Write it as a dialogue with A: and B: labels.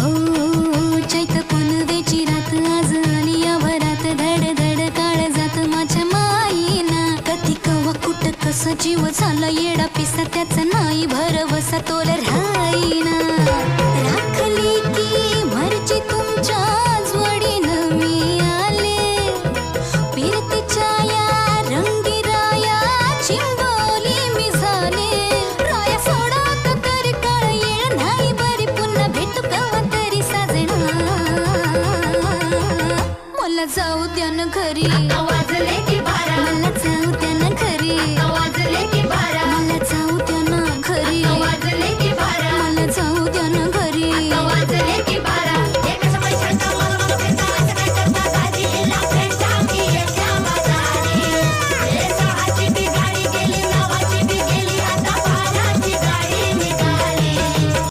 A: चैत पुनवेची रात आज आली या भरात धड धड काळ जात माझ्या माईना कधी कवा कुठ कसा जीव झाला येडा पिसा त्याचा नाही भरवसा तोल राहीना राखली की मर्जी तुमच्या जोडीनं मी आले फिरतीच्या या रंगी राया चिंबोली मी झाले राया सोडत तरी काळ येळ नाही बरी पुन्हा भेटू कवा तरी साजना मला जाऊ द्या न घरी